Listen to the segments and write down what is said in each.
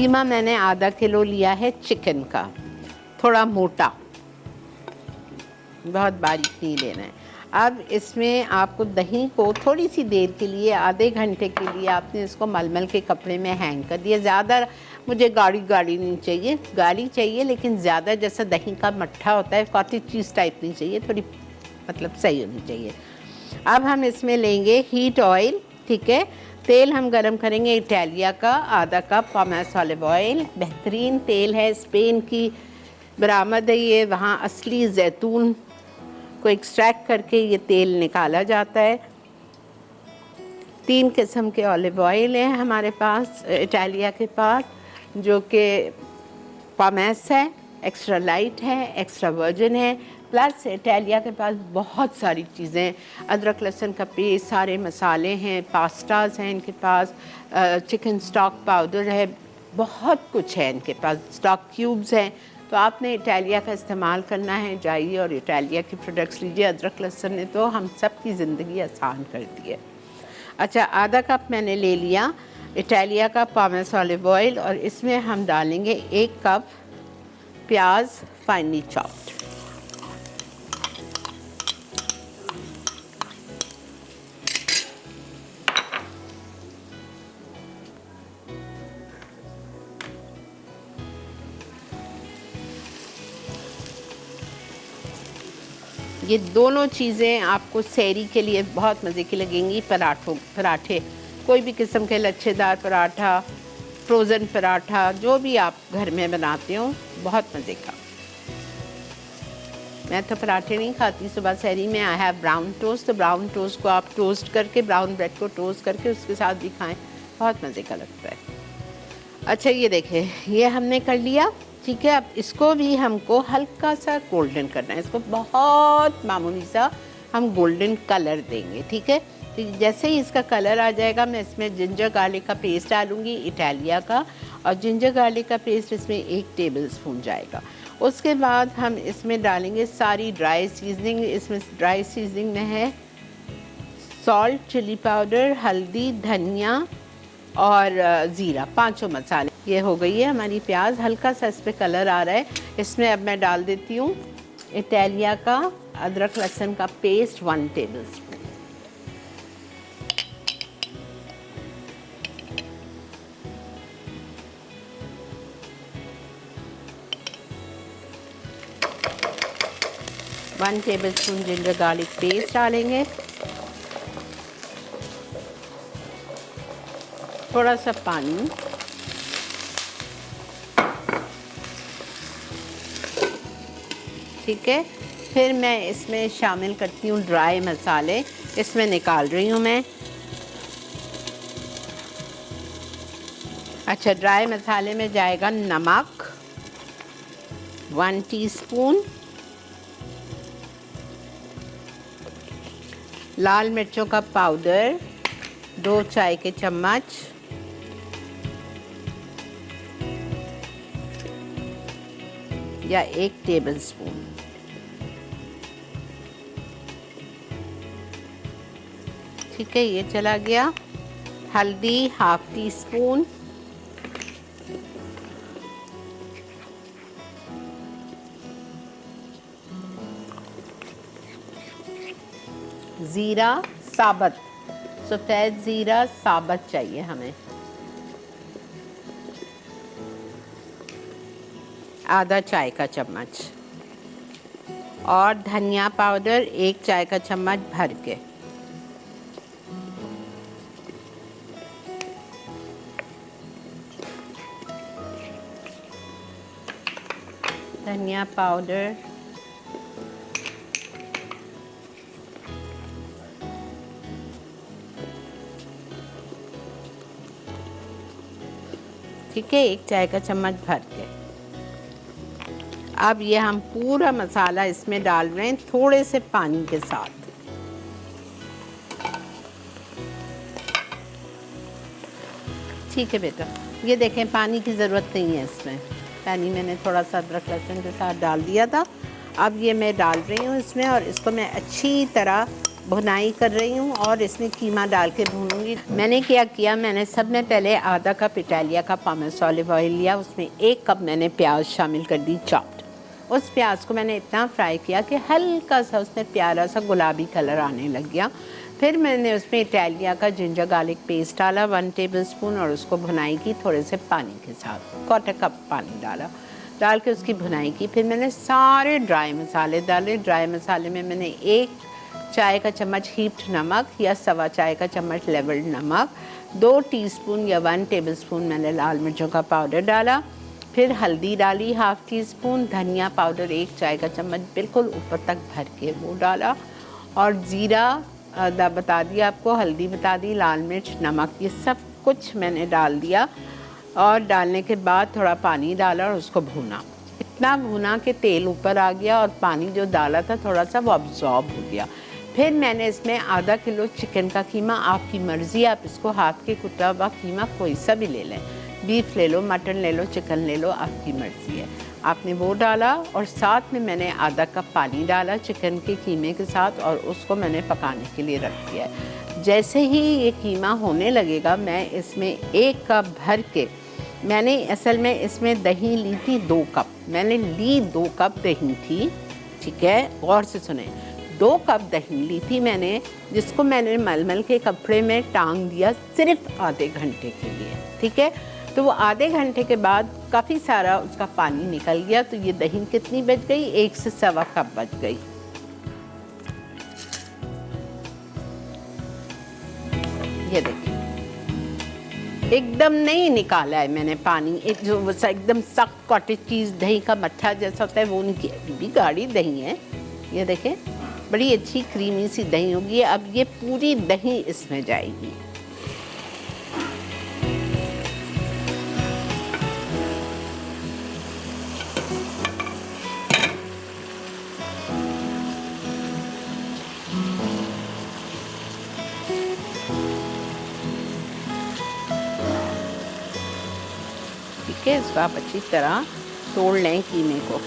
कीमा मैंने आधा किलो लिया है चिकन का, थोड़ा मोटा, बहुत बारीक नहीं लेना है। अब इसमें आपको दही को थोड़ी सी देर के लिए, आधे घंटे के लिए आपने इसको मलमल के कपड़े में हैंग कर दिया। ज़्यादा मुझे गाढ़ी गाढ़ी नहीं चाहिए, गाढ़ी चाहिए लेकिन ज़्यादा जैसा दही का मट्ठा होता है, कॉटेज चीज़ टाइप नहीं चाहिए, थोड़ी मतलब सही होनी चाहिए। अब हम इसमें लेंगे हीट ऑयल, ठीक है। तेल हम गरम करेंगे इटालिया का, आधा कप पॉमेस ऑलिव ऑयल, बेहतरीन तेल है, स्पेन की बरामद है ये, वहाँ असली जैतून को एक्सट्रैक्ट करके ये तेल निकाला जाता है। 3 किस्म के ऑलिव ऑयल हैं हमारे पास इटालिया के पास, जो कि पॉमेस है, एक्स्ट्रा लाइट है, एक्स्ट्रा वर्जिन है, प्लस इटालिया के पास बहुत सारी चीज़ें, अदरक लहसुन का पेस्ट, सारे मसाले हैं, पास्ताज हैं इनके पास, चिकन स्टॉक पाउडर है, बहुत कुछ है इनके पास, स्टॉक क्यूब्स हैं। तो आपने इटालिया का इस्तेमाल करना है, जाइए और इटालिया के प्रोडक्ट्स लीजिए। अदरक लहसुन ने तो हम सब की ज़िंदगी आसान कर दी है। अच्छा, आधा कप मैंने ले लिया इटालिया का पॉमेस ऑलिव ऑयल, और इसमें हम डालेंगे 1 कप प्याज फाइनली चॉप्ड। ये दोनों चीज़ें आपको सहरी के लिए बहुत मज़े की लगेंगी। पराठे, कोई भी किस्म के लच्छेदार पराठा, फ्रोज़न पराठा, जो भी आप घर में बनाते हो, बहुत मज़े का। मैं तो पराठे नहीं खाती सुबह सहरी में, आई हैव ब्राउन टोस्ट। तो ब्राउन टोस्ट को आप टोस्ट करके, ब्राउन ब्रेड को टोस्ट करके उसके साथ भी खाएं, बहुत मज़े का लगता है। अच्छा, ये देखें, ये हमने कर लिया, ठीक है। अब इसको भी हमको हल्का सा गोल्डन करना है, इसको बहुत मामूली सा हम गोल्डन कलर देंगे, ठीक है। तो जैसे ही इसका कलर आ जाएगा, मैं इसमें जिंजर गार्लिक का पेस्ट डालूंगी इटालिया का, और जिंजर गार्लिक का पेस्ट इसमें 1 टेबलस्पून जाएगा। उसके बाद हम इसमें डालेंगे सारी ड्राई सीजनिंग। इसमें ड्राई सीजनिंग में है सॉल्ट, चिली पाउडर, हल्दी, धनिया और ज़ीरा, 5 मसाले। ये हो गई है हमारी प्याज, हल्का सा इस पर कलर आ रहा है। इसमें अब मैं डाल देती हूँ इटालिया का अदरक लहसुन का paste 1 tablespoon. One tablespoon ginger garlic paste डालेंगे, थोड़ा सा पानी, ठीक है। फिर मैं इसमें शामिल करती हूँ ड्राई मसाले, इसमें निकाल रही हूँ मैं। अच्छा, ड्राई मसाले में जाएगा नमक 1 टीस्पून, लाल मिर्चों का पाउडर 2 चाय के चम्मच, या 1 टेबलस्पून, ठीक है, ये चला गया। हल्दी 1/2 टीस्पून, ज़ीरा साबुत, सफ़ेद ज़ीरा साबुत चाहिए हमें, आधा चाय का चम्मच, और धनिया पाउडर 1 चाय का चम्मच भर के। धनिया पाउडर, ठीक है, 1 चाय का चम्मच भर के। अब ये हम पूरा मसाला इसमें डाल रहे हैं थोड़े से पानी के साथ। ठीक है बेटा, ये देखें पानी की ज़रूरत नहीं है इसमें, पानी मैंने थोड़ा सा अदरक लहसुन के साथ डाल दिया था। अब ये मैं डाल रही हूँ इसमें, और इसको मैं अच्छी तरह भुनाई कर रही हूँ और इसमें कीमा डाल के भूनूंगी। मैंने क्या किया, मैंने सब में पहले आधा कप इटालिया का पामेस ऑलिव ऑयल लिया, उसमें 1 कप मैंने प्याज शामिल कर दी चॉप्ड। उस प्याज को मैंने इतना फ्राई किया कि हल्का सा उसमें प्यारा सा गुलाबी कलर आने लग गया। फिर मैंने उसमें इटालिया का जिंजर गार्लिक पेस्ट डाला 1 टेबलस्पून और उसको भुनाई की थोड़े से पानी के साथ, 1/4 कप पानी डाल के उसकी भुनाई की। फिर मैंने सारे ड्राई मसाले डाले। ड्राई मसाले में मैंने 1 चाय का चम्मच हीप्ड नमक या 1/4 चाय का चम्मच लेवल्ड नमक, 2 टीस्पून या 1 टेबलस्पून मैंने लाल मिर्चों का पाउडर डाला। फिर हल्दी डाली 1/2 टीस्पून, धनिया पाउडर 1 चाय का चम्मच बिल्कुल ऊपर तक भर के वो डाला, और ज़ीरा बता दिया आपको, हल्दी बता दी, लाल मिर्च, नमक, ये सब कुछ मैंने डाल दिया। और डालने के बाद थोड़ा पानी डाला और उसको भूना। इतना भूना कि तेल ऊपर आ गया और पानी जो डाला था थोड़ा सा वो अब्जॉर्ब हो गया। फिर मैंने इसमें आधा किलो चिकन का कीमा, आपकी मर्ज़ी, आप इसको हाथ के कुटा हुआ कीमा कोई सा भी ले लें, बीफ ले लो, मटन ले लो, चिकन ले लो, आपकी मर्ज़ी है। आपने वो डाला और साथ में मैंने आधा कप पानी डाला चिकन के कीमे के साथ और उसको मैंने पकाने के लिए रख दिया है। जैसे ही ये कीमा होने लगेगा मैं इसमें 1 कप भर के, मैंने असल में इसमें दही ली थी 2 कप, मैंने ली 2 कप दही थी, ठीक है, गौर से सुने, 2 कप दही ली थी मैंने, जिसको मैंने मलमल के कपड़े में टांग दिया सिर्फ आधे घंटे के लिए, ठीक है। तो वो आधे घंटे के बाद काफ़ी सारा उसका पानी निकल गया, तो ये दही कितनी बच गई, 1 से 1.25 कप बच गई। ये देखिए, एकदम नहीं निकाला है मैंने पानी, एक जो एकदम सख्त कॉटेज चीज़ दही का मट्ठा जैसा होता है वो नहीं, अभी भी गाढ़ी दही है। ये देखें, बड़ी अच्छी क्रीमी सी दही होगी। अब ये पूरी दही इसमें जाएगी। ठीक है, इसको आप अच्छी तरह तोड़ लें कीमे को।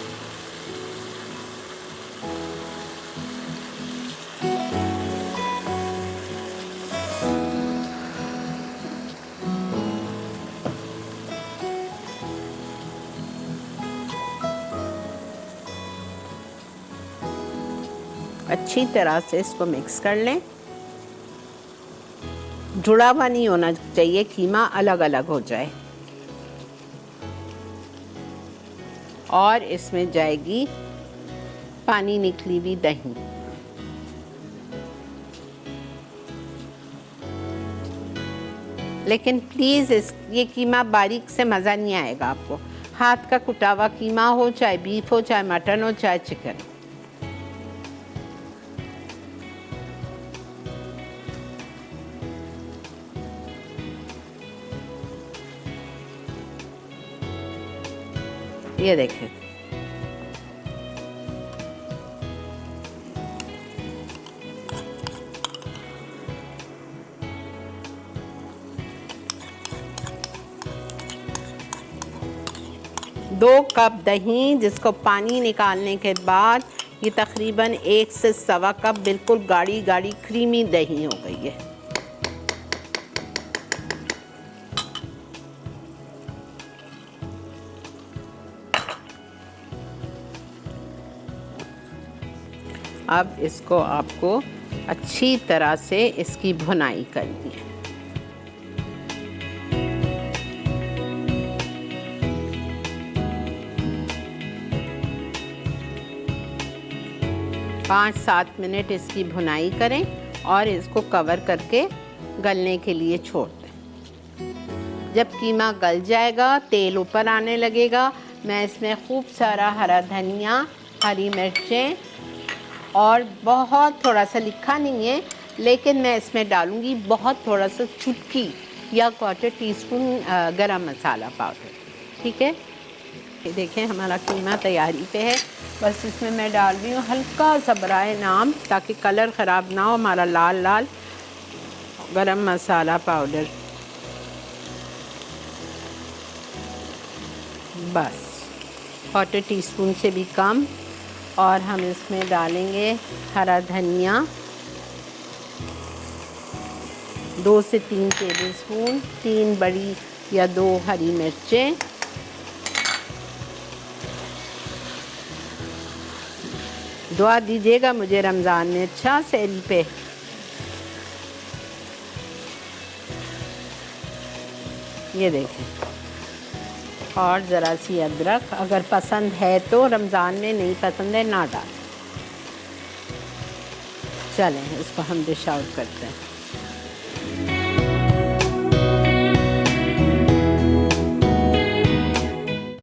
अच्छी तरह से इसको मिक्स कर लें। जुड़ा हुआ नहीं होना चाहिए, कीमा अलग अलग हो जाए। और इसमें जाएगी पानी निकली हुई दही। लेकिन प्लीज़ ये कीमा बारीक से मज़ा नहीं आएगा आपको। हाथ का कुटा हुआ कीमा हो, चाहे बीफ हो, चाहे मटन हो, चाहे चिकन। ये देखें, दो कप दही, जिसको पानी निकालने के बाद ये तकरीबन 1 से 1.25 कप बिल्कुल गाढ़ी गाढ़ी क्रीमी दही हो गई है। अब इसको आपको अच्छी तरह से इसकी भुनाई करनी है। पाँच 7 मिनट इसकी भुनाई करें और इसको कवर करके गलने के लिए छोड़ दें। जब कीमा गल जाएगा, तेल ऊपर आने लगेगा, मैं इसमें खूब सारा हरा धनिया, हरी मिर्चें और बहुत थोड़ा सा, लिखा नहीं है लेकिन मैं इसमें डालूँगी बहुत थोड़ा सा, चुटकी या 1/4 टीस्पून गरम मसाला पाउडर, ठीक है। ये देखें, हमारा कीमा तैयारी पे है। बस इसमें मैं डाल रही हूँ हल्का सा बराए नाम, ताकि कलर ख़राब ना हो, हमारा लाल लाल गरम मसाला पाउडर, बस 1/4 टीस्पून से भी कम। और हम इसमें डालेंगे हरा धनिया 2 से 3 टेबलस्पून, 3 बड़ी या 2 हरी मिर्चें, दुआ दीजिएगा मुझे रमज़ान में अच्छा सहरी पे। ये देखें, और ज़रा सी अदरक, अगर पसंद है तो रमज़ान में, नहीं पसंद है ना डालें। चलें इसको हम डिश आउट करते हैं।